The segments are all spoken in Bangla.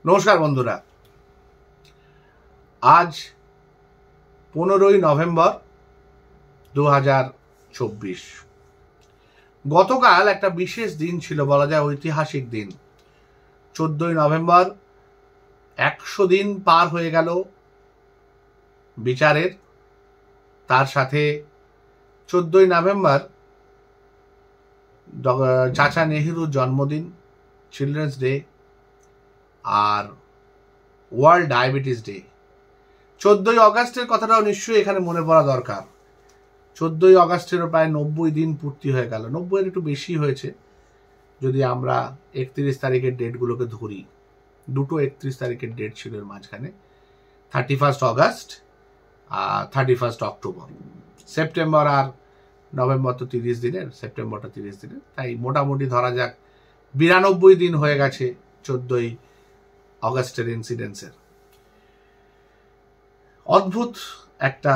নমস্কার বন্ধুরা, আজ 15ই নভেম্বর 2024। গতকাল একটা বিশেষ দিন ছিল, বলা যায় ঐতিহাসিক দিন। 14ই নভেম্বর 100 দিন পার হয়ে গেল বিচারের। তার সাথে 14ই নভেম্বর চাচা নেহরুর জন্মদিন, চিলড্রেন্স ডে, আর ওয়ার্ল্ড ডায়াবেটিস ডে। 14ই অগাস্টের কথাটাও নিশ্চয়ই এখানে মনে পড়া দরকার। 14ই অগাস্টেরও প্রায় 90 দিন পূর্তি হয়ে গেল। 90-এর একটু বেশি হয়েছে যদি আমরা 31 তারিখের ডেটগুলোকে ধরি। দুটো 31 তারিখের ডেট ছিল এর মাঝখানে, 31 অগাস্ট আর 31 অক্টোবর। সেপ্টেম্বর আর নভেম্বর তো 30 দিনের, সেপ্টেম্বরটা 30 দিনের, তাই মোটামুটি ধরা যাক 92 দিন হয়ে গেছে 14ই অগাস্টের ইনসিডেন্সের। অদ্ভুত একটা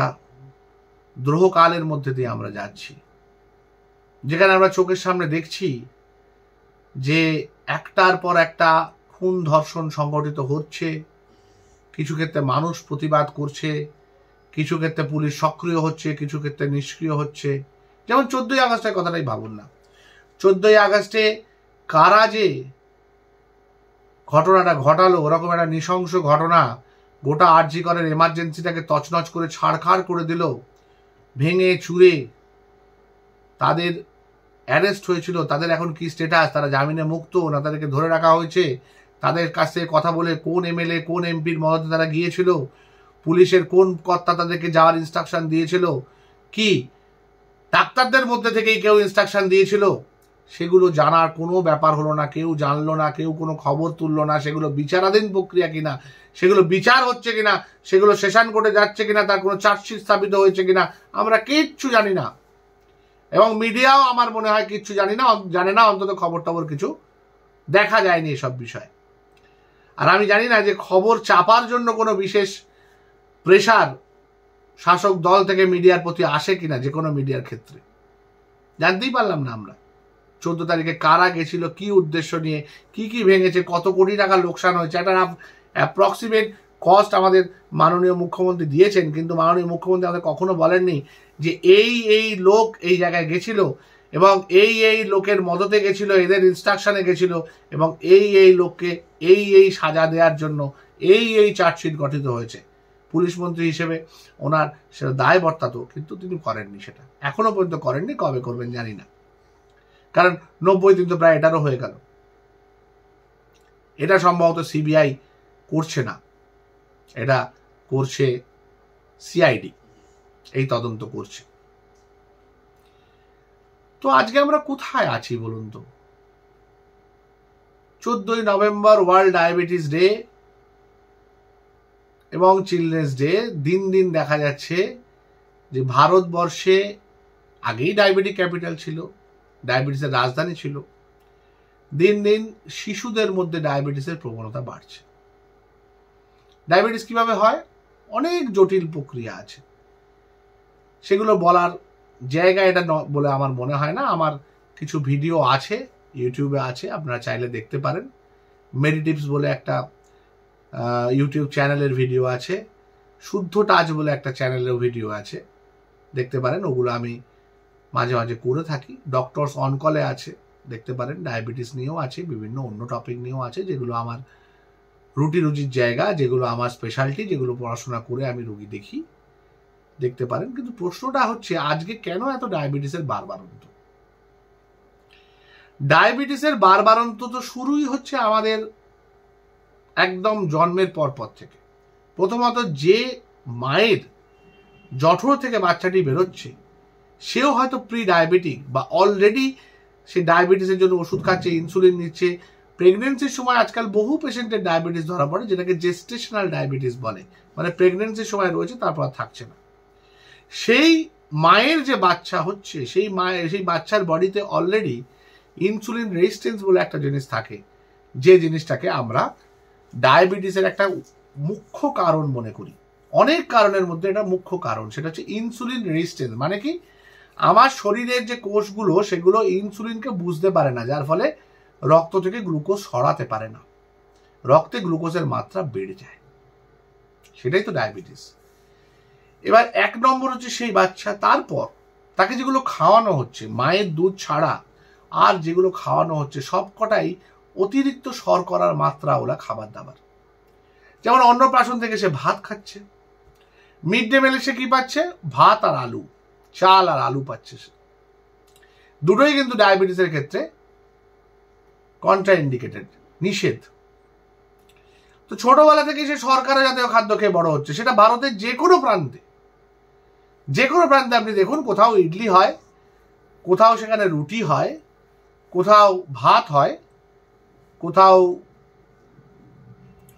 দ্রোহকালের মধ্যে দিয়ে আমরা যাচ্ছি, যেখানে আমরা চোখের সামনে দেখছি যে একটার পর একটা খুন ধর্ষণ সংগঠিত হচ্ছে। কিছু ক্ষেত্রে মানুষ প্রতিবাদ করছে, কিছু ক্ষেত্রে পুলিশ সক্রিয় হচ্ছে, কিছু ক্ষেত্রে নিষ্ক্রিয় হচ্ছে। যেমন 14ই আগস্টের কথাটাই ভাবুন না। 14ই আগস্টে কারা যে ঘটনাটা ঘটালো, ওরকম একটা নৃশংস ঘটনা, গোটা আরজি করের এমার্জেন্সিটাকে তছনছ করে ছাড়খাড় করে দিল, ভেঙে চুরে। তাদের অ্যারেস্ট হয়েছিল, তাদের এখন কি স্ট্যাটাস? তারা জামিনে মুক্ত না তাদেরকে ধরে রাখা হয়েছে? তাদের কাছ থেকে কথা বলে কোন এমএলএ কোন এমপির মদতে তারা গিয়েছিল? পুলিশের কোন কর্তা তাদেরকে যাওয়ার ইনস্ট্রাকশন দিয়েছিল? কি ডাক্তারদের মধ্যে থেকেই কেউ ইনস্ট্রাকশন দিয়েছিল? সেগুলো জানার কোনো ব্যাপার হলো না, কেউ জানলো না, কেউ কোনো খবর তুললো না। সেগুলো বিচারাধীন প্রক্রিয়া কিনা, সেগুলো বিচার হচ্ছে কিনা, সেগুলো সেশন কোর্টে যাচ্ছে কিনা, তার কোনো চার্জশিট স্থাপিত হয়েছে কিনা, আমরা কিচ্ছু জানি না। এবং মিডিয়াও আমার মনে হয় কিচ্ছু জানে না, অন্তত খবর টবর কিছু দেখা যায়নি এসব বিষয়। আর আমি জানি না যে খবর চাপার জন্য কোনো বিশেষ প্রেশার শাসক দল থেকে মিডিয়ার প্রতি আসে কিনা, যে কোনো মিডিয়ার ক্ষেত্রে জানতেই পারলাম না আমরা। 14 তারিখে কারা গেছিল, কি উদ্দেশ্য নিয়ে, কি কি ভেঙেছে, কত কোটি টাকা লোকসান হয়েছে, একটা অ্যাপ্রক্সিমেট কস্ট আমাদের মাননীয় মুখ্যমন্ত্রী দিয়েছেন। কিন্তু মাননীয় মুখ্যমন্ত্রী আমাদের কখনো বলেননি যে এই লোক এই জায়গায় গেছিল এবং এই লোকের মদতে গেছিল, এদের ইনস্ট্রাকশনে গেছিল এবং এই লোককে এই সাজা দেওয়ার জন্য এই চার্জশিট গঠিত হয়েছে। পুলিশ মন্ত্রী হিসেবে ওনার সেটা দায় বর্তাতো, কিন্তু তিনি করেননি, সেটা এখনো পর্যন্ত করেননি। কবে করবেন জানি না, কারণ 90 দিন তো প্রায় এটারও হয়ে গেল। এটা সম্ভবত সিবিআই করছে না, এটা করছে সিআইডি, এই তদন্ত করছে। তো আজকে আমরা কোথায় আছি বলুন তো? 14ই নভেম্বর ওয়ার্ল্ড ডায়াবেটিস ডে এবং চিলড্রেন্স ডে। দিন দিন দেখা যাচ্ছে যে ভারতবর্ষে আগেই ডায়াবেটিক ক্যাপিটাল ছিল, ডায়াবেটিসের রাজধানী ছিল। দিন দিন শিশুদের মধ্যে ডায়াবেটিসের প্রবণতা বাড়ছে। ডায়াবেটিস কিভাবে হয়? অনেক জটিল প্রক্রিয়া আছে, সেগুলো বলার জায়গা এটা বলে আমার মনে হয় না। আমার কিছু ভিডিও আছে, ইউটিউবে আছে, আপনারা চাইলে দেখতে পারেন। মেডিটিভস বলে একটা ইউটিউব চ্যানেলের ভিডিও আছে, শুদ্ধ টাচ বলে একটা চ্যানেলের ভিডিও আছে, দেখতে পারেন। ওগুলো আমি মাঝে মাঝে করে থাকি। ডক্টরস অন কলে আছে, দেখতে পারেন। ডায়াবেটিস নিয়েও আছে, বিভিন্ন অন্য টপিক নিয়েও আছে, যেগুলো আমার রুচির জায়গা, যেগুলো আমার স্পেশালিটি, যেগুলো পড়াশোনা করে আমি রুগী দেখি, দেখতে পারেন। কিন্তু প্রশ্নটা হচ্ছে আজকে কেন এত ডায়াবেটিসের বারবারন্ত? ডায়াবেটিসের বারবারন্ত তো শুরুই হচ্ছে আমাদের একদম জন্মের পর থেকে। প্রথমত যে মায়ের জঠর থেকে বাচ্চাটি বেরোচ্ছে, সেও হয়তো প্রি ডায়াবেটিক বা অলরেডি সে ডায়াবেটিসের জন্য ওষুধ খাচ্ছে, ইনসুলিন নিচ্ছে। প্রেগনেন্সির সময় আজকাল বহু পেশেন্টের ডায়াবেটিস ধরা পড়ে, যেটাকে জেস্টেশনাল ডায়াবেটিস বলে, মানে প্রেগনেন্সির সময় রয়েছে, তারপর থাকছে না। সেই মায়ের যে বাচ্চা হচ্ছে, সেই বাচ্চার বডিতে অলরেডি ইনসুলিন রেজিস্ট্যান্স বলে একটা জিনিস থাকে, যে জিনিসটাকে আমরা ডায়াবেটিসের একটা মুখ্য কারণ মনে করি। অনেক কারণের মধ্যে এটা মুখ্য কারণ, সেটা হচ্ছে ইনসুলিন রেজিস্ট্যান্স। মানে কি? আমার শরীরের যে কোষগুলো, সেগুলো ইনসুলিনকে বুঝতে পারে না, যার ফলে রক্ত থেকে গ্লুকোজ সরাতে পারে না। রক্তে গ্লুকোজের মাত্রা বেড়ে যায়, সেটাই তো ডায়াবেটিস। এবার 1 নম্বর হচ্ছে সেই বাচ্চা, তারপর তাকে যেগুলো খাওয়ানো হচ্ছে, মায়ের দুধ ছাড়া আর যেগুলো খাওয়ানো হচ্ছে সবকটাই অতিরিক্ত শর্করার মাত্রা ওলা খাবার দাবার। যেমন অন্নপ্রাশন থেকে সে ভাত খাচ্ছে, মিড ডে মিলে সে কি পাচ্ছে, ভাত আর আলু, চাল আর আলু পাচ্ছে সে। দুটোই কিন্তু ডায়াবেটিসের ক্ষেত্রে কন্ট্রাইন্ডিকেটেড, নিষেধ। তো ছোটবেলা থেকে সে শর্করা জাতীয় খাদ্য খেয়ে বড় হচ্ছে, সেটা ভারতের যে কোনো প্রান্তে আপনি দেখুন, কোথাও ইডলি হয়, কোথাও সেখানে রুটি হয়, কোথাও ভাত হয়, কোথাও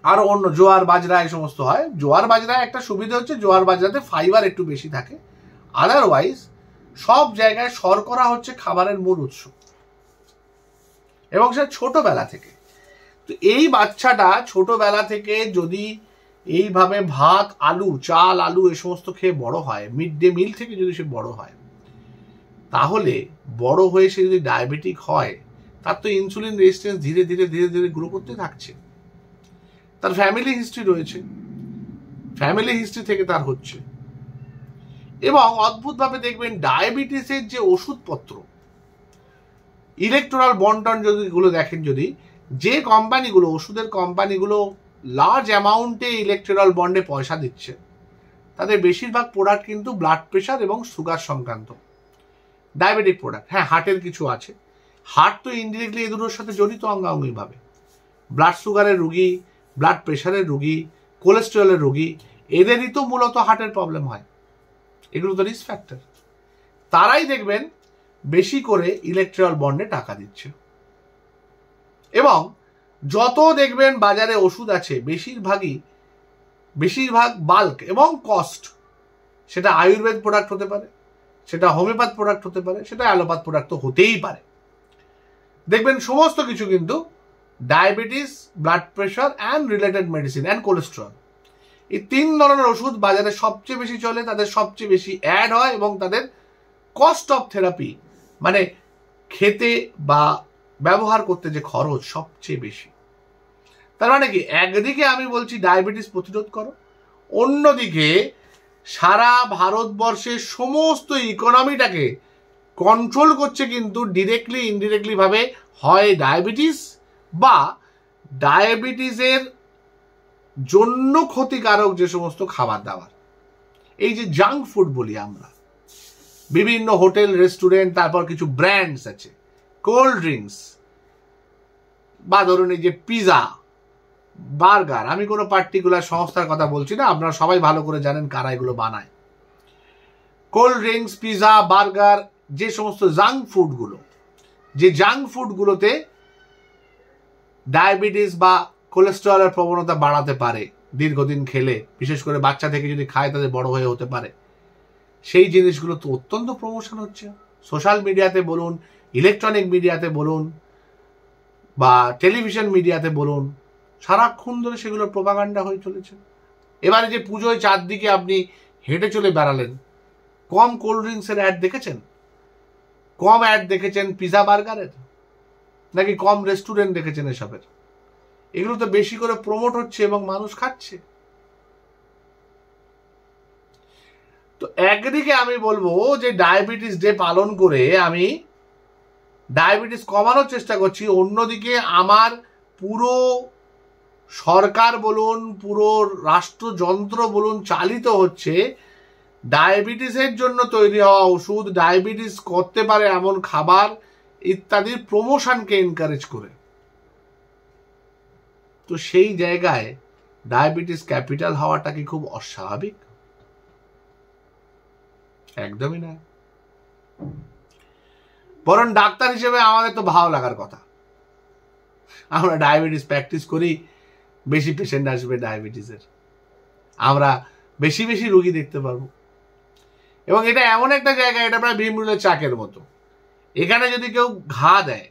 আরো অন্য জোয়ার বাজরা এই সমস্ত হয়। জোয়ার বাজরা একটা সুবিধা হচ্ছে, জোয়ার বাজরাতে ফাইবার একটু বেশি থাকে, আদারওয়াইজ সব জায়গায় শর্করা হচ্ছে খাবারের মূল উৎস, এবং সে ছোটবেলা থেকে। তো এই বাচ্চাটা ছোটবেলা থেকে যদি এইভাবে ভাত আলু, চাল আলু এ সমস্ত খেয়ে বড় হয়, মিড ডে মিল থেকে যদি সে বড় হয়, তাহলে বড় হয়ে সে যদি ডায়াবেটিক হয়, তার তো ইনসুলিন রেজিস্ট্যান্স ধীরে ধীরে ধীরে ধীরে গ্রো করতে থাকছে। তার ফ্যামিলি হিস্ট্রি রয়েছে, ফ্যামিলি হিস্ট্রি থেকে তার হচ্ছে। এবং অদ্ভুতভাবে দেখবেন ডায়াবেটিসের যে ওষুধপত্র, ইলেকট্রাল বন্টন যদি গুলো দেখেন, যদি যে কোম্পানিগুলো, ওষুধের কোম্পানিগুলো লার্জ অ্যামাউন্টে ইলেকট্রাল বন্ডে পয়সা দিচ্ছে, তাদের বেশিরভাগ প্রোডাক্ট কিন্তু ব্লাড প্রেশার এবং সুগার সংক্রান্ত ডায়াবেটিক প্রোডাক্ট। হ্যাঁ, হার্টের কিছু আছে, হার্ট তো ইনডিরেক্টলি এই দুটোর সাথে জড়িত অঙ্গাঙ্গিভাবে। ব্লাড সুগারের রুগী, ব্লাড প্রেশারের রুগী, কোলেস্টেরলের রুগী, এদেরই তো মূলত হার্টের প্রবলেম হয়, এগুলো তো রিস্ক ফ্যাক্টর। তারাই দেখবেন বেশি করে ইলেকট্রাল বন্ডে টাকা দিচ্ছে। এবং যত দেখবেন বাজারে ওষুধ আছে, বেশিরভাগ বাল্ক এবং কস্ট, সেটা আয়ুর্বেদ প্রোডাক্ট হতে পারে, সেটা হোমিওপ্যাথ প্রোডাক্ট হতে পারে, সেটা অ্যালোপ্যাথ প্রোডাক্ট তো হতেই পারে। দেখবেন সমস্ত কিছু কিন্তু diabetes, blood pressure and related medicine and cholesterol, এই 3 ধরনের ওষুধ বাজারে সবচেয়ে বেশি চলে, তাদের সবচেয়ে বেশি অ্যাড হয়, এবং তাদের কস্ট অফ থেরাপি, মানে খেতে বা ব্যবহার করতে যে খরচ সবচেয়ে বেশি। তার মানে কি, একদিকে আমি বলছি ডায়াবেটিস প্রতিরোধ করো, অন্যদিকে সারা ভারতবর্ষের সমস্ত ইকোনমিটাকে কন্ট্রোল করছে কিন্তু ডিরেক্টলি ইনডিরেক্টলি ভাবে, হয় ডায়াবেটিস বা ডায়াবেটিসের জন্য ক্ষতিকারক যে সমস্ত খাবার দাবার, এই যে জাঙ্ক ফুড বলি আমরা, বিভিন্ন হোটেল রেস্টুরেন্ট, তারপর কিছু ব্র্যান্ডস আছে, কোল্ড ড্রিঙ্কস, বা ধরুন এই যে পিজা, বার্গার, আমি কোনো পার্টিকুলার সংস্থার কথা বলছি না, আপনারা সবাই ভালো করে জানেন কারা এগুলো বানায়। কোল্ড ড্রিঙ্কস, পিজা, বার্গার, যে সমস্ত জাঙ্ক ফুডগুলোতে ডায়াবেটিস বা কোলেস্টেরলের প্রবণতা বাড়াতে পারে দীর্ঘদিন খেলে, বিশেষ করে বাচ্চা থেকে যদি খায় তাদের বড় হয়ে হতে পারে, সেই জিনিসগুলো তো অত্যন্ত প্রমোশন হচ্ছে। সোশ্যাল মিডিয়াতে বলুন, ইলেকট্রনিক মিডিয়াতে বলুন, বা টেলিভিশন মিডিয়াতে বলুন, সারাক্ষণ ধরে সেগুলোর প্রোপাগান্ডা হয়ে চলেছে। এবারে যে পুজোয় চারদিকে আপনি হেঁটে চলে বেড়ালেন, কম কোল্ড ড্রিঙ্কসের অ্যাড দেখেছেন? কম অ্যাড দেখেছেন পিজা বার্গারের? নাকি কম রেস্টুরেন্ট দেখেছেন এসবের? এগুলো তো বেশি করে প্রমোট হচ্ছে এবং মানুষ খাচ্ছে। তো একদিকে আমি বলবো যে ডায়াবেটিস ডে পালন করে আমি ডায়াবেটিস কমানোর চেষ্টা করছি, অন্যদিকে আমার পুরো সরকার বলুন, পুরো রাষ্ট্রযন্ত্র বলুন, চালিত হচ্ছে ডায়াবেটিসের জন্য তৈরি হওয়া ওষুধ, ডায়াবেটিস করতে পারে এমন খাবার ইত্যাদির প্রমোশনকে এনকারেজ করে। তো সেই জায়গায় ডায়াবেটিস ক্যাপিটাল হওয়াটা কি খুব অস্বাভাবিক? একদমই না। বরং ডাক্তার হিসেবে আমাদের তো ভালো লাগার কথা, আমরা ডায়াবেটিস প্র্যাকটিস করি, বেশি পেশেন্ট আসবে ডায়াবেটিসের, আমরা বেশি বেশি রোগী দেখতে পারবো। এবং এটা এমন একটা জায়গা, এটা প্রায় ভীমরুলের চাকের মতো, এখানে যদি কেউ ঘা দেয়,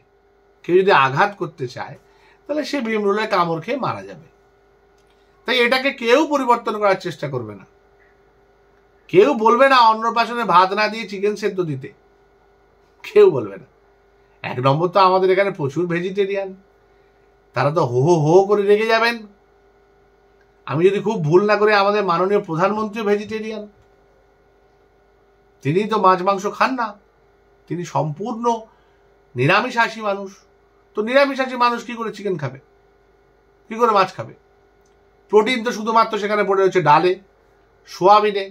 কেউ যদি আঘাত করতে চায়, তাহলে সে ভীমরুলের কামড় খেয়ে মারা যাবে। তাই এটাকে কেউ পরিবর্তন করার চেষ্টা করবে না, কেউ বলবে না অন্নপ্রাশনে ভাত না দিয়ে চিকেন সেদ্ধ দিতে, কেউ বলবে না। 1 নম্বর তো আমাদের এখানে প্রচুর ভেজিটেরিয়ান, তারা তো হো হো করে রেগে যাবেন। আমি যদি খুব ভুল না করি, আমাদের মাননীয় প্রধানমন্ত্রী ভেজিটেরিয়ান, তিনি তো মাছ মাংস খান না, তিনি সম্পূর্ণ নিরামিষাশী মানুষ। তো নিরামিষাশী মানুষ কি করে চিকেন খাবে, কি করে মাছ খাবে? প্রোটিন তো শুধুমাত্র সেখানে পড়ে রয়েছে ডালে, সোয়াবিনে,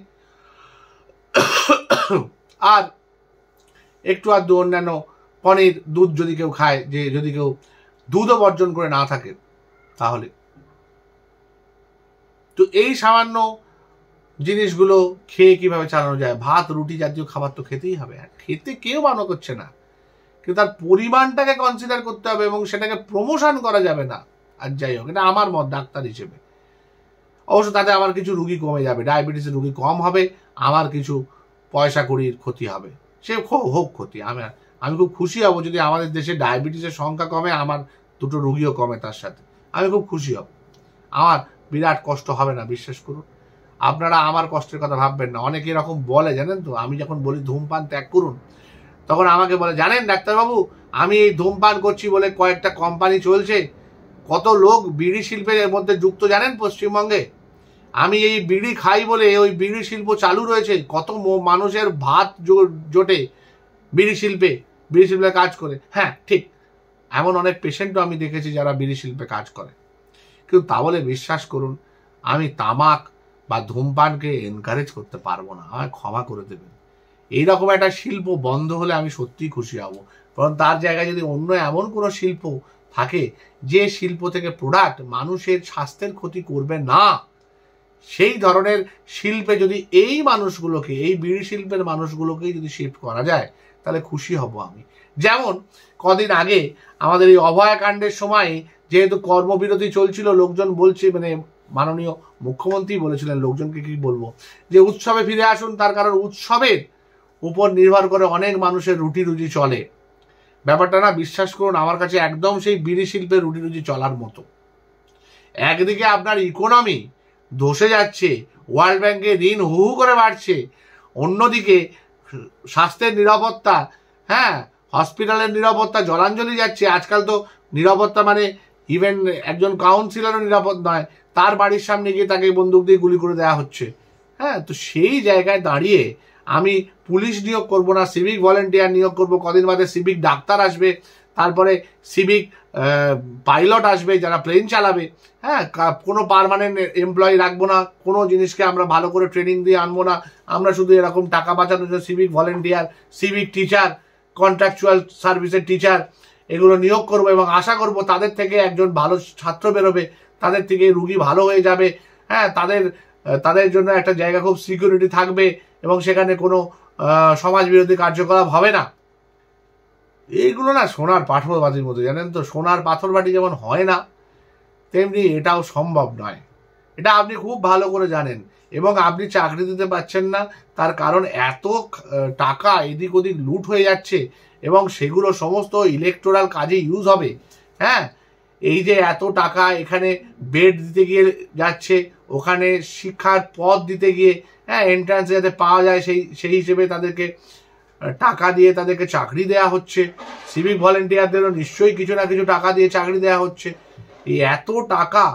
আর একটু আধটু অন্যান্য পনির, দুধ যদি কেউ খায়, যে যদি কেউ দুধও বর্জন করে না থাকে তাহলে। তো এই সামান্য জিনিসগুলো খেয়ে কিভাবে চালানো যায়? ভাত রুটি জাতীয় খাবার তো খেতেই হবে, খেতে কেউ মানা করছে না, কিন্তু তার পরিমাণটাকে কনসিডার করতে হবে এবং সেটাকে প্রমোশন করা যাবে না। আর যাই হোক, এটা আমার মত ডাক্তার হিসেবে। অবশ্য তাতে আমার কিছু রুগী কমে যাবে, ডায়াবেটিসের রুগী কম হবে, আমার কিছু পয়সা কড়ির ক্ষতি হবে, সে হোক ক্ষতি। আমি খুব খুশি হব যদি আমাদের দেশে ডায়াবেটিসের সংখ্যা কমে, আমার দুটো রুগীও কমে তার সাথে, আমি খুব খুশি হব। আমার বিরাট কষ্ট হবে না, বিশ্বাস করুন। আপনারা আমার কষ্টের কথা ভাববেন না। অনেকে এরকম বলে, জানেন তো, আমি যখন বলি ধূমপান ত্যাগ করুন, তখন আমাকে বলে, জানেন ডাক্তারবাবু, আমি এই ধূমপান করছি বলে কয়েকটা কোম্পানি চলছে, কত লোক বিড়ি শিল্পের মধ্যে যুক্ত জানেন পশ্চিমবঙ্গে। আমি এই বিড়ি খাই বলে ওই বিড়ি শিল্প চালু রয়েছে, কত মানুষের ভাত জোটে বিড়ি শিল্পে কাজ করে। হ্যাঁ ঠিক, এমন অনেক পেশেন্টও আমি দেখেছি যারা বিড়ি শিল্পে কাজ করে, কিন্তু তা বলে বিশ্বাস করুন আমি তামাক বা ধূমপানকে এনকারেজ করতে পারবো না, আমায় ক্ষমা করে দেবেন। এইরকম একটা শিল্প বন্ধ হলে আমি সত্যিই খুশি হব, কারণ তার জায়গায় যদি অন্য এমন কোনো শিল্প থাকে যে শিল্প থেকে প্রোডাক্ট মানুষের স্বাস্থ্যের ক্ষতি করবে না, সেই ধরনের শিল্পে যদি এই মানুষগুলোকে, এই বিড়ি শিল্পের মানুষগুলোকেই যদি শিফট করা যায়, তাহলে খুশি হব আমি। যেমন কদিন আগে আমাদের এই অভয়াকাণ্ডের সময় যেহেতু কর্মবিরতি চলছিল, লোকজন বলছে, মানে মাননীয় মুখ্যমন্ত্রী বলেছিলেন, লোকজনকে কি বলবো, যে উৎসবে ফিরে আসুন, তার কারণ উৎসবের উপর নির্ভর করে অনেক মানুষের রুটি রুজি চলে। ব্যাপারটা না, বিশ্বাস করুন, আমার কাছে একদম সেই বিড়ি শিল্পের রুটি রুজি চলার মতো। একদিকে আপনার ইকোনমি ধসে যাচ্ছে, ওয়ার্ল্ড ব্যাংকে ঋণ হু হু করে বাড়ছে, অন্যদিকে স্বাস্থ্যের নিরাপত্তা, হ্যাঁ হসপিটালের নিরাপত্তা জলাঞ্জলি যাচ্ছে। আজকাল তো নিরাপত্তা মানে ইভেন একজন কাউন্সিলরও নিরাপদ নয়, তার বাড়ির সামনে গিয়ে তাকে বন্দুক দিয়ে গুলি করে দেওয়া হচ্ছে। হ্যাঁ, তো সেই জায়গায় দাঁড়িয়ে আমি পুলিশ নিয়োগ করব না, সিভিক ভলেন্টিয়ার নিয়োগ করব, কদিন বাদে সিভিক ডাক্তার আসবে, তারপরে সিভিক পাইলট আসবে যারা প্লেন চালাবে। হ্যাঁ, কোনো পার্মানেন্ট এমপ্লয়ি রাখবো না, কোনো জিনিসকে আমরা ভালো করে ট্রেনিং দিয়ে আনবো না, আমরা শুধু এরকম টাকা বাঁচানোর জন্য civic volunteer, civic teacher, contractual সার্ভিসের টিচার এগুলো নিয়োগ করবো এবং আশা করব তাদের থেকে একজন ভালো ছাত্র বেরোবে, তাদের থেকে রুগী ভালো হয়ে যাবে। হ্যাঁ, তাদের জন্য একটা জায়গা খুব সিকিউরিটি থাকবে এবং সেখানে কোনো সমাজ বিরোধী কার্যকলাপ হবে না। এইগুলো না সোনার পাথরবাটির মতো, জানেন তো, সোনার পাথরবাটি যেমন হয় না, তেমনি এটাও সম্ভব নয়। এটা আপনি খুব ভালো করে জানেন এবং আপনি চাকরি দিতে পারছেন না, তার কারণ এত টাকা এদিক ওদিক লুট হয়ে যাচ্ছে এবং সেগুলো সমস্ত ইলেকটোরাল কাজে ইউজ হবে। হ্যাঁ, এই যে এত টাকা এখানে বেড দিতে গিয়ে যাচ্ছে, ওখানে শিক্ষার পদ দিতে গিয়ে, হ্যাঁ এন্ট্রান্স যাতে পাওয়া যায় সেই হিসেবে তাদেরকে টাকা দিয়ে তাদেরকে চাকরি দেয়া হচ্ছে। সিভিক ভলেন্টিয়ারদেরও নিশ্চয়ই কিছু না কিছু টাকা দিয়ে চাকরি দেওয়া হচ্ছে। এই এত টাকা,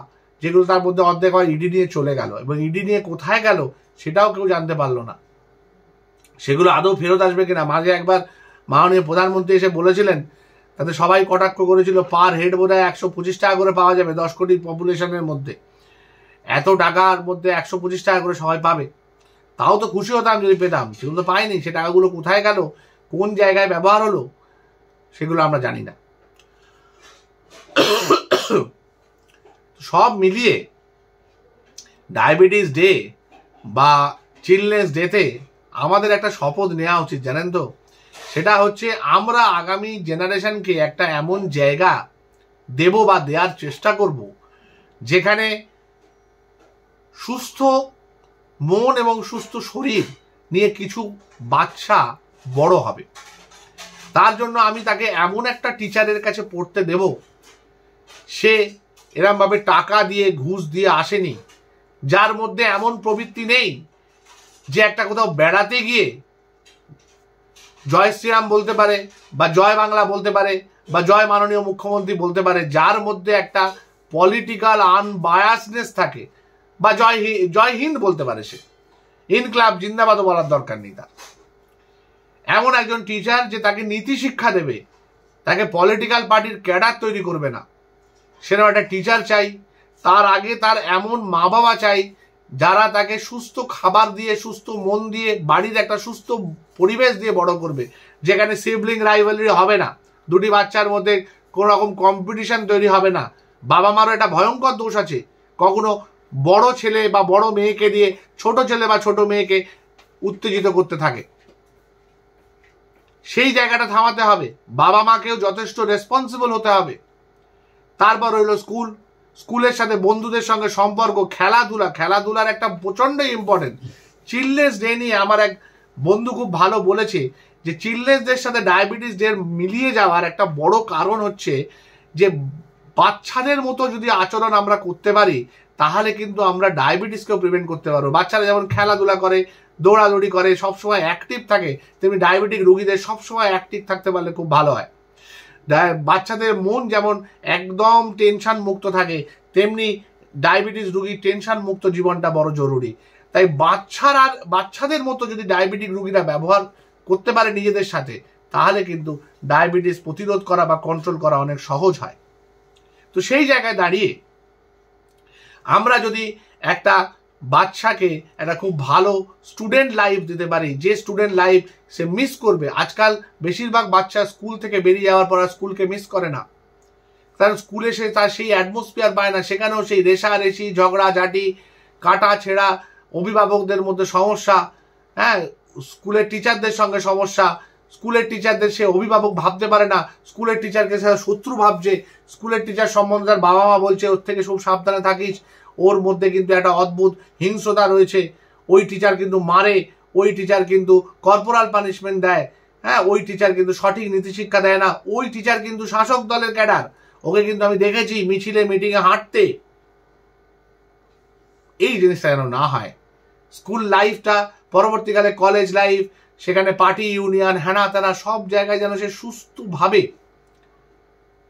যেগুলো তার মধ্যে অর্ধেক হয় ইডি নিয়ে চলে গেল, এবং ইডি নিয়ে কোথায় গেল সেটাও কেউ জানতে পারলো না, সেগুলো আদৌ ফেরত আসবে কিনা। মাঝে একবার মাননীয় প্রধানমন্ত্রী এসে বলেছিলেন, তাতে সবাই কটাক্ষ করেছিল, পার হেড বোধহয় 125 টাকা করে পাওয়া যাবে 10 কোটি পপুলেশনের মধ্যে, এত টাকার মধ্যে 125 টাকা করে সবাই পাবে। তাও তো খুশি হতাম যদি পেতাম, সেগুলো তো পাইনি। সে টাকাগুলো কোথায় গেল, কোন জায়গায় ব্যবহার হলো, সেগুলো আমরা জানি না। সব মিলিয়ে ডায়াবেটিস ডে বা চিলড্রেন্স ডেতে আমাদের একটা শপথ নেওয়া উচিত, জানেন তো, সেটা হচ্ছে আমরা আগামী জেনারেশনকে একটা এমন জায়গা দেব বা দেওয়ার চেষ্টা করব যেখানে সুস্থ মন এবং সুস্থ শরীর নিয়ে কিছু বাচ্চা বড় হবে। তার জন্য আমি তাকে এমন একটা টিচারের কাছে পড়তে দেব, সে এরমভাবে টাকা দিয়ে ঘুষ দিয়ে আসেনি, যার মধ্যে এমন প্রবৃত্তি নেই যে একটা কোথাও বেড়াতে গিয়ে জয় শ্রীরাম বলতে পারে বা জয় বাংলা বলতে পারে বা জয় মাননীয় মুখ্যমন্ত্রী বলতে পারে, যার মধ্যে একটা পলিটিক্যাল আনবায়াসনেস থাকে, বা জয় হিন্দ বলতে পারে, সে ইনকলাব জিন্দাবাদও বলার দরকার নেই তার। এমন একজন টিচার যে তাকে নীতি শিক্ষা দেবে, তাকে পলিটিক্যাল পার্টির ক্যাডার তৈরি করবে না, সেরকম একটা টিচার চাই। তার আগে তার এমন মা বাবা চাই যারা তাকে সুস্থ খাবার দিয়ে, সুস্থ মন দিয়ে, বাড়ির একটা সুস্থ পরিবেশ দিয়ে বড় করবে, যেখানে সিবলিং রাইভালরি হবে না, দুটি বাচ্চার মধ্যে কোন রকম কম্পিটিশন তৈরি হবে না। বাবা মারও একটা ভয়ঙ্কর দোষ আছে, কখনো বড় ছেলে বা বড় মেয়েকে দিয়ে ছোট ছেলে বা ছোট মেয়েকে উত্তেজিত করতে থাকে। সেই জায়গাটা থামাতে হবে, বাবা মাকেও যথেষ্ট রেসপন্সিবল হতে হবে। তারপর হইল স্কুল, স্কুলের সাথে বন্ধুদের সঙ্গে সম্পর্ক, খেলাধুলার একটা প্রচন্ড ইম্পর্টেন্ট। চিলড্রেন্স ডে নিয়ে আমার এক বন্ধু খুব ভালো বলেছে যে চিলড্রেন্স ডের সাথে ডায়াবেটিস ডে মিলিয়ে যাওয়ার একটা বড় কারণ হচ্ছে যে বাচ্চাদের মতো যদি আচরণ আমরা করতে পারি, তাহলে কিন্তু আমরা ডায়াবেটিসকেও প্রিভেন্ট করতে পারবো। বাচ্চারা যেমন খেলাধুলা করে, দৌড়াদৌড়ি করে, সবসময় অ্যাক্টিভ থাকে, তেমনি ডায়াবেটিক রোগীদের সবসময় অ্যাক্টিভ থাকতে পারলে খুব ভালো হয়। বাচ্চাদের মন যেমন একদম টেনশন মুক্ত থাকে, তেমনি ডায়াবেটিস রোগীর টেনশন মুক্ত জীবনটা বড় জরুরি। তাই বাচ্চাদের মতো যদি ডায়াবেটিক রোগীরা ব্যবহার করতে পারে নিজেদের সাথে, তাহলে কিন্তু ডায়াবেটিস প্রতিরোধ করা বা কন্ট্রোল করা অনেক সহজ হয়। তো সেই জায়গায় দাঁড়িয়ে আমরা যদি একটা বাচ্চাকে একটা খুব ভালো স্টুডেন্ট লাইফ দিতে পারি, যে স্টুডেন্ট লাইফ সে মিস করবে। আজকাল বেশিরভাগ বাচ্চা স্কুল থেকে বেরিয়ে যাওয়ার পর আর স্কুলকে মিস করে না, কারণ স্কুলে সে তার সেই অ্যাটমসফিয়ার পায় না। সেখানেও সেই রেষারেষি, ঝগড়াঝাটি, কাটা ছেঁড়া, অভিভাবকদের মধ্যে সমস্যা, হ্যাঁ, স্কুলের টিচারদের সঙ্গে সমস্যা, স্কুলের টিচারদের সে অভিভাবক ভাবতে পারে না, স্কুলের টিচারকে সে শত্রু ভাবছে, স্কুলের টিচার সম্বন্ধে তার বাবা মা বলছে ওর থেকে খুব সাবধানে থাকিস, ওর মধ্যে কিন্তু একটা অদ্ভুত হিংস্রতা রয়েছে, ওই টিচার কিন্তু মারে, ওই টিচার কিন্তু কর্পোরাল পানিশমেন্ট দেয়, হ্যাঁ, ওই টিচার কিন্তু সঠিক নীতি শিক্ষা দেয় না, ওই টিচার কিন্তু শাসক দলের ক্যাডার, ওকে কিন্তু আমি দেখেছি মিছিলে মিটিংয়ে হাঁটতে। এই জিনিসটা যেন না হয়। স্কুল লাইফটা, পরবর্তীকালে কলেজ লাইফ, সেখানে পার্টি ইউনিয়ন, হ্যানা ত্যানা সব জায়গায় যেন সে সুস্থভাবে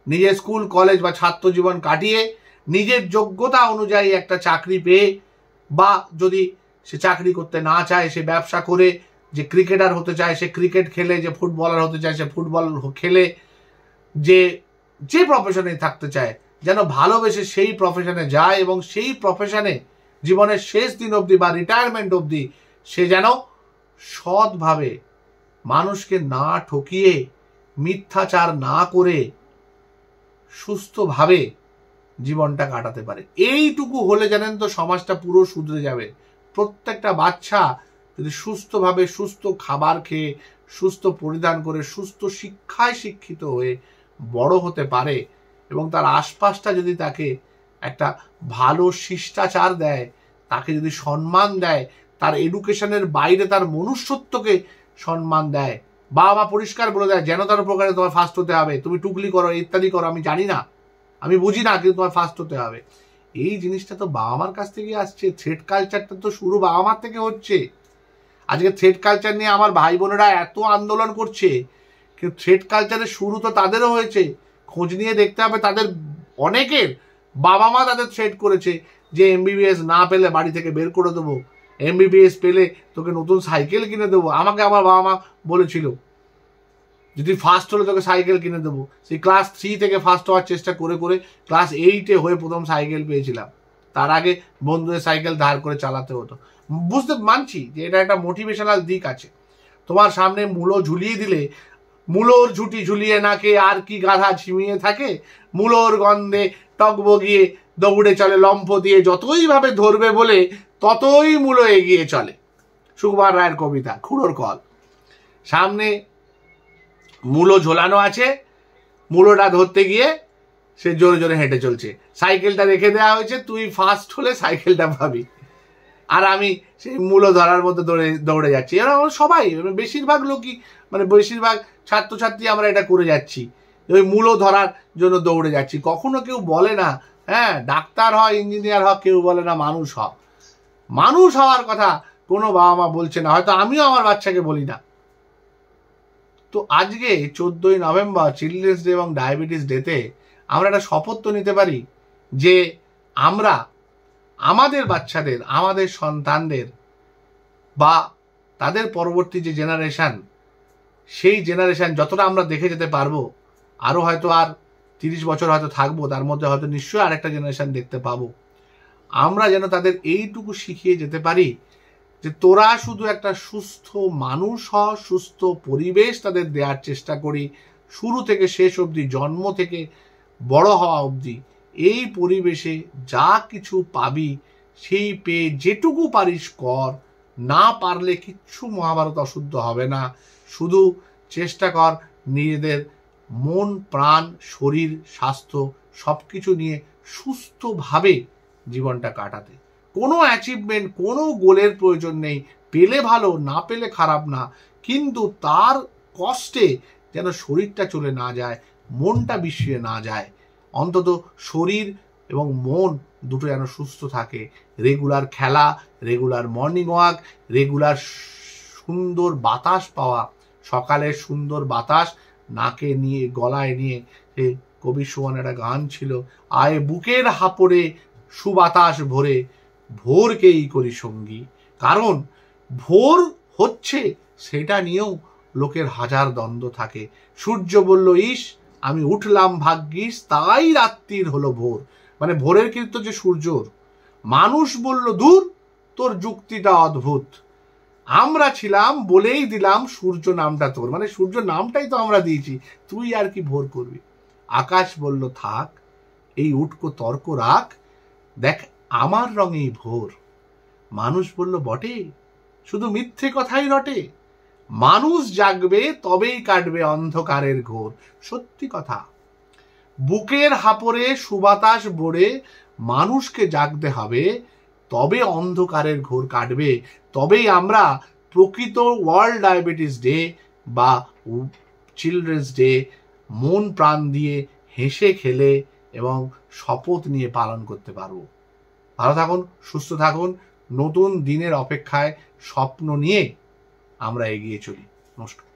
নিজের স্কুল কলেজ বা ছাত্র জীবন কাটিয়ে নিজের যোগ্যতা অনুযায়ী একটা চাকরি পেয়ে, বা যদি সে চাকরি করতে না চায় সে ব্যবসা করে, যে ক্রিকেটার হতে চায় সে ক্রিকেট খেলে, যে ফুটবলার হতে চায় সে ফুটবল খেলে, যে প্রফেশনে থাকতে চায় যেন ভালোবেসে সেই প্রফেশনে যায়, এবং সেই প্রফেশনে জীবনের শেষ দিন অবধি বা রিটায়ারমেন্ট অবধি সে যেন সৎভাবে মানুষকে না ঠকিয়ে, মিথ্যাচার না করে সুস্থভাবে জীবনটা কাটাতে পারে। এইটুকু হলে জানেন তো সমাজটা পুরো শুধরে যাবে। প্রত্যেকটা বাচ্চা যদি সুস্থভাবে, সুস্থ খাবার খেয়ে, সুস্থ পরিধান করে, সুস্থ শিক্ষায় শিক্ষিত হয়ে বড় হতে পারে, এবং তার আশপাশটা যদি তাকে একটা ভালো শিষ্টাচার দেয়, তাকে যদি সম্মান দেয়, তার এডুকেশনের বাইরে তার মনুষ্যত্বকে সম্মান দেয়, বাবা মা পরিষ্কার বলে দেয় যেন তার প্রকারে তোমার ফার্স্ট হতে হবে, তুমি টুকলি করো, ইত্যাদি করো, আমি জানি না, আমি বুঝি না, কিন্তু তোমার ফার্স্ট হতে হবে। এই জিনিসটা তো বাবা মার কাছ থেকে আসছে। থ্রেড কালচারটা তো শুরু বাবা মার থেকে হচ্ছে। আজকে থ্রেড কালচার নিয়ে আমার ভাই বোনেরা এত আন্দোলন করছে, কিন্তু থ্রেড কালচারের শুরু তো তাদেরও হয়েছে। খোঁজ নিয়ে দেখতে হবে তাদের অনেকের বাবা মা তাদের থ্রেড করেছে যে এমবিবিএস না পেলে বাড়ি থেকে বের করে দেবো, এমবিবিএস পেলে তোকে নতুন সাইকেল কিনে দেবো। আমাকে আমার বাবা মা বলেছিল যদি ফার্স্ট হলে তোকে সাইকেল কিনে দেবো। সেই ক্লাস 3 থেকে ফার্স্ট হওয়ার চেষ্টা করে করে ক্লাস 8-এ হয়ে প্রথম সাইকেল পেয়েছিলাম। তার আগে বন্ধুদের সাইকেল ধার করে চালাতে হতো। বুঝতে মানছি যে এটা একটা মোটিভেশনাল দিক আছে। তোমার সামনে মূলো ঝুলিয়ে দিলে, মূলোর ঝুটি ঝুলিয়ে নাকে আর কি গাধা ঝিমিয়ে থাকে, মূলোর গন্ধে টকবগিয়ে দৌড়ে চলে লম্ফ দিয়ে, যতই ভাবে ধরবে বলে ততই মূলো এগিয়ে চলে। সুকুমার রায়ের কবিতা, খুঁড়োর কল। সামনে মূলো ঝোলানো আছে, মূলোটা ধরতে গিয়ে সে জোরে জোরে হেঁটে চলছে, সাইকেলটা রেখে দেওয়া হয়েছে, তুই ফার্স্ট হলে সাইকেলটা পাবি, আর আমি সেই মূলো ধরার মধ্যে দৌড়ে যাচ্ছি। এরা সবাই, বেশিরভাগ লোকই, মানে বেশিরভাগ ছাত্রছাত্রী আমরা এটা করে যাচ্ছি, ওই মূলো ধরার জন্য দৌড়ে যাচ্ছি। কখনো কেউ বলে না, হ্যাঁ ডাক্তার হয়, ইঞ্জিনিয়ার হয়, কেউ বলে না মানুষ হ। মানুষ হওয়ার কথা কোনো বাবা মা বলছে না, হয়তো আমিও আমার বাচ্চাকে বলি না। তো আজকে 14ই নভেম্বর চিলড্রেন্স ডে এবং ডায়াবেটিস ডেতে আমরা একটা শপথ তো নিতে পারি যে আমরা আমাদের বাচ্চাদের, আমাদের সন্তানদের বা তাদের পরবর্তী যে জেনারেশন, সেই জেনারেশন যতটা আমরা দেখে যেতে পারবো, আরও হয়তো আর 30 বছর হয়তো থাকবো, তার মধ্যে হয়তো নিশ্চয়ই আরেকটা জেনারেশন দেখতে পাবো, আমরা যেন তাদের এইটুকু শিখিয়ে যেতে পারি যে তোরা শুধু একটা সুস্থ মানুষ হ, সুস্থ পরিবেশ তাদের দেওয়ার চেষ্টা করি শুরু থেকে শেষ অবধি, জন্ম থেকে বড় হওয়া অবধি। এই পরিবেশে যা কিছু পাবি সেই পেয়ে যেটুকু পারিস কর, না পারলে কিচ্ছু মহাভারত অশুদ্ধ হবে না। শুধু চেষ্টা কর নিজেদের মন, প্রাণ, শরীর, স্বাস্থ্য সব কিছু নিয়ে সুস্থভাবে জীবনটা কাটাতে। কোনো অ্যাচিভমেন্ট, কোনো গোলের প্রয়োজন নেই, পেলে ভালো, না পেলে খারাপ না, কিন্তু তার কষ্টে যেন শরীরটা চলে না যায়, মনটা বিষিয়ে না যায়। অন্তত শরীর এবং মন দুটো যেন সুস্থ থাকে। রেগুলার খেলা, রেগুলার মর্নিং ওয়াক, রেগুলার সুন্দর বাতাস পাওয়া, সকালের সুন্দর বাতাস নাকে নিয়ে, গলায় নিয়ে। সে কবি সুমন একটা গান ছিল, আয় বুকের হাপড়ে সুবাতাস ভরে ভোরকেই করি সঙ্গী। কারণ ভোর হচ্ছে সেটা নিয়েও লোকের হাজার দ্বন্দ্ব থাকে। সূর্য বলল ইস আমি উঠলাম ভাগ্যিস, তাই রাত্রির হলো ভোর। মানে ভোরের কীর্ত যে সূর্যর। মানুষ বলল দূর তোর যুক্তিটা অদ্ভুত, আমরা ছিলাম বলেই দিলাম সূর্য নামটা তোর। মানে সূর্য নামটাই তো আমরা দিয়েছি, তুই আর কি ভোর করবি। আকাশ বলল থাক এই উটকো তর্ক রাখ, দেখ আমার রঙেই ভোর। মানুষ বলল বটে শুধু মিথ্যে কথাই রটে, মানুষ জাগবে তবেই কাটবে অন্ধকারের ঘোর। সত্যি কথা, বুকের হাপড়ে সুবাতাস ভরে মানুষকে জাগতে হবে, তবে অন্ধকারের ঘোর কাটবে, তবেই আমরা প্রকৃত ওয়ার্ল্ড ডায়াবেটিস ডে বা চিলড্রেন্স ডে মন প্রাণ দিয়ে হেসে খেলে এবং শপথ নিয়ে পালন করতে পারবো। ভালো থাকুন, সুস্থ থাকুন, নতুন দিনের অপেক্ষায় স্বপ্ন নিয়ে আমরা এগিয়ে চলি। নমস্কার।